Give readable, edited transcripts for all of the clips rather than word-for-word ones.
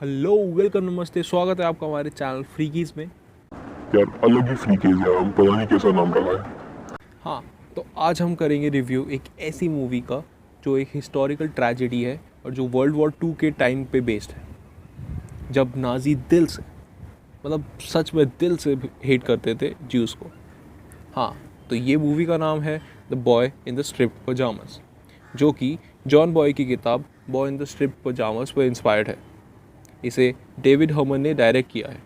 Hello, welcome, नमस्ते, स्वागत है आपका हमारे चैनल फ्रीकीज में। यार अलग ही फ्रीकेज है, हम पता नहीं कैसा नाम रखा है। हाँ, तो आज हम करेंगे रिव्यू एक ऐसी मूवी का जो एक हिस्टोरिकल ट्रेजेडी है और जो वर्ल्ड वॉर 2 के टाइम पे बेस्ड है, जब नाजी दिल से, मतलब सच में दिल से हेट करते थे ज्यूज़ को। हाँ, तो ये मूवी का नाम है the boy in the striped pyjamas, जो कि जॉन बॉय की किताब boy in the striped pyjamas पर इंस्पायर्ड है। इसे डेविड हर्मन ने डायरेक्ट किया है।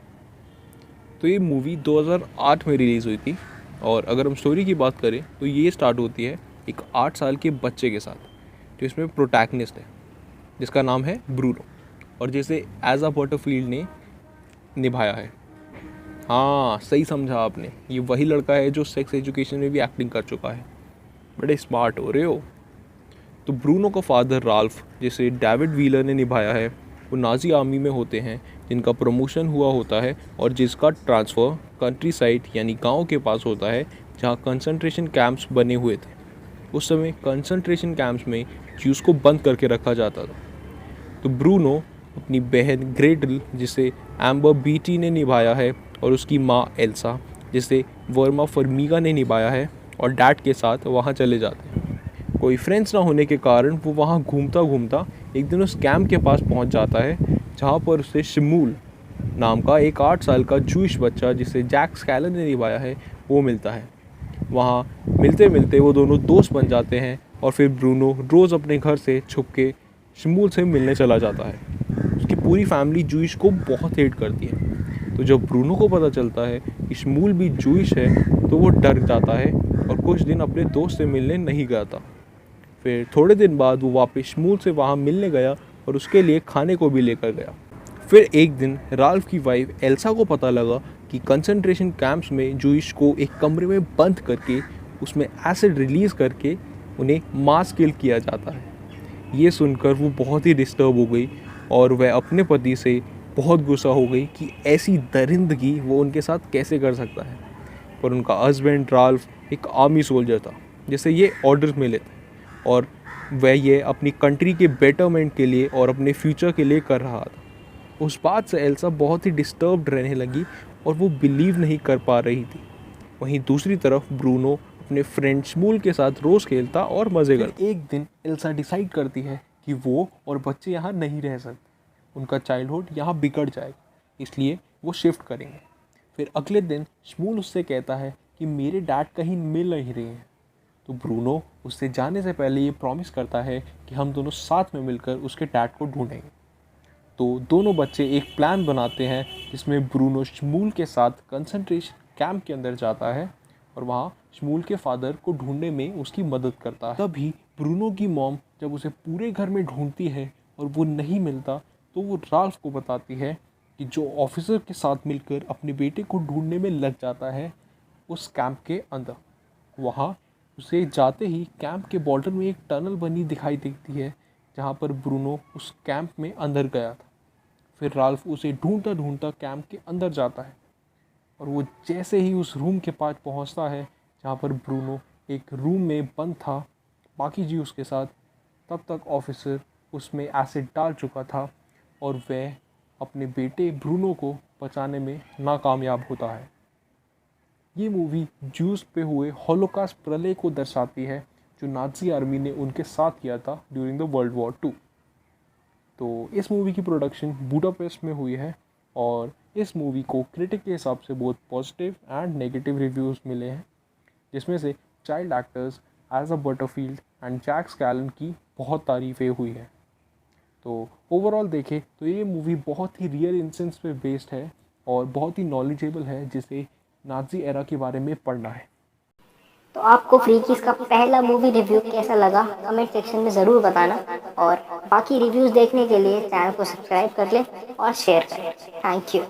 तो ये मूवी 2008 में रिलीज़ हुई थी और अगर हम स्टोरी की बात करें तो ये स्टार्ट होती है एक 8 साल के बच्चे के साथ, जो इसमें प्रोटैगनिस्ट है, जिसका नाम है ब्रूनो, और जिसे एज अ बटरफील्ड ने निभाया है। हाँ, सही समझा आपने, ये वही लड़का है जो सेक्स एजुकेशन में भी एक्टिंग कर चुका है। बड़े स्मार्ट हो रहे हो। तो ब्रूनो का फादर राल्फ, जिसे डेविड व्हीलर ने निभाया है, वो नाजी आर्मी में होते हैं, जिनका प्रमोशन हुआ होता है और जिसका ट्रांसफ़र कंट्री साइड यानी गांव के पास होता है, जहां कंसंट्रेशन कैंप्स बने हुए थे। उस समय कंसंट्रेशन कैंप्स में ज्यूज़ को बंद करके रखा जाता था। तो ब्रूनो अपनी बहन ग्रेडल, जिसे एम्बर बीटी ने निभाया है, और उसकी माँ एल्सा, जिसे वर्मा फर्मीगा ने निभाया है, और डैड के साथ वहाँ चले जाते हैं। कोई फ्रेंड्स ना होने के कारण वो वहाँ घूमता घूमता एक दिन उस कैंप के पास पहुँच जाता है, जहाँ पर उसे शिमूल नाम का एक 8 साल का जूइश बच्चा, जिसे जैक स्कैलन ने निभाया है, वो मिलता है। वहाँ मिलते मिलते वो दोनों दोस्त बन जाते हैं और फिर ब्रूनो रोज़ अपने घर से छुप के शिमूल से मिलने चला जाता है। उसकी पूरी फैमिली जूइश को बहुत हेट करती है। तो जब ब्रूनो को पता चलता है कि शिमूल भी जूइश है, तो वो डर जाता है और कुछ दिन अपने दोस्त से मिलने नहीं गया था। फिर थोड़े दिन बाद वो वापस शमूल से वहाँ मिलने गया और उसके लिए खाने को भी लेकर गया। फिर एक दिन राल्फ की वाइफ एल्सा को पता लगा कि कंसंट्रेशन कैंप्स में जूइश को एक कमरे में बंद करके उसमें एसिड रिलीज़ करके उन्हें मास किल किया जाता है। ये सुनकर वो बहुत ही डिस्टर्ब हो गई और वह अपने पति से बहुत गुस्सा हो गई कि ऐसी दरिंदगी वो उनके साथ कैसे कर सकता है। पर उनका हस्बैंड राल्फ एक आर्मी सोल्जर था, जिसे ये ऑर्डर्स मिले थे, और वह ये अपनी कंट्री के बेटरमेंट के लिए और अपने फ्यूचर के लिए कर रहा था। उस बात से एल्सा बहुत ही डिस्टर्ब्ड रहने लगी और वो बिलीव नहीं कर पा रही थी। वहीं दूसरी तरफ ब्रूनो अपने फ्रेंड शमूल के साथ रोज़ खेलता और मज़े करता। एक दिन एल्सा डिसाइड करती है कि वो और बच्चे यहाँ नहीं रह सकते, उनका चाइल्डहुड यहाँ बिगड़ जाएगा, इसलिए वो शिफ्ट करेंगे। फिर अगले दिन शमूल उससे कहता है कि मेरे डैड कहीं मिल नहीं रहे हैं। तो ब्रूनो उससे जाने से पहले ये प्रॉमिस करता है कि हम दोनों साथ में मिलकर उसके डैड को ढूंढेंगे। तो दोनों बच्चे एक प्लान बनाते हैं, जिसमें ब्रूनो शमूल के साथ कंसंट्रेशन कैंप के अंदर जाता है और वहाँ शमूल के फादर को ढूंढने में उसकी मदद करता है। तभी ब्रूनो की मॉम जब उसे पूरे घर में ढूंढती है और वो नहीं मिलता, तो वो राल्फ को बताती है कि जो ऑफिसर के साथ मिलकर अपने बेटे को ढूंढने में लग जाता है उस कैंप के अंदर। वहाँ उसे जाते ही कैंप के बॉर्डर में एक टनल बनी दिखाई देती है, जहाँ पर ब्रूनो उस कैंप में अंदर गया था। फिर राल्फ उसे ढूंढता ढूंढता कैंप के अंदर जाता है और वो जैसे ही उस रूम के पास पहुँचता है जहाँ पर ब्रूनो एक रूम में बंद था बाकी जी उसके साथ, तब तक ऑफिसर उसमें एसिड डाल चुका था और वह अपने बेटे ब्रूनो को बचाने में नाकामयाब होता है। ये मूवी ज्यूस पे हुए हॉलोकास्ट प्रलय को दर्शाती है, जो नाज़ी आर्मी ने उनके साथ किया था ड्यूरिंग द वर्ल्ड वॉर 2। तो इस मूवी की प्रोडक्शन बुडापेस्ट में हुई है और इस मूवी को क्रिटिक के हिसाब से बहुत पॉजिटिव एंड नेगेटिव रिव्यूज़ मिले हैं, जिसमें से child actors Asa Butterfield and Jack Scanlon की बहुत तारीफ़ें हुई हैं। तो ओवरऑल देखें तो ये मूवी बहुत ही रियल इंसिडेंट्स पे बेस्ड है और बहुत ही नॉलेजेबल है, जिसे नाज़ी एरा के बारे में पढ़ना है। तो आपको फ्रीकीज का पहला मूवी रिव्यू कैसा लगा कमेंट सेक्शन में ज़रूर बताना, और बाकी रिव्यूज़ देखने के लिए चैनल को सब्सक्राइब कर लें और शेयर करें। Thank you.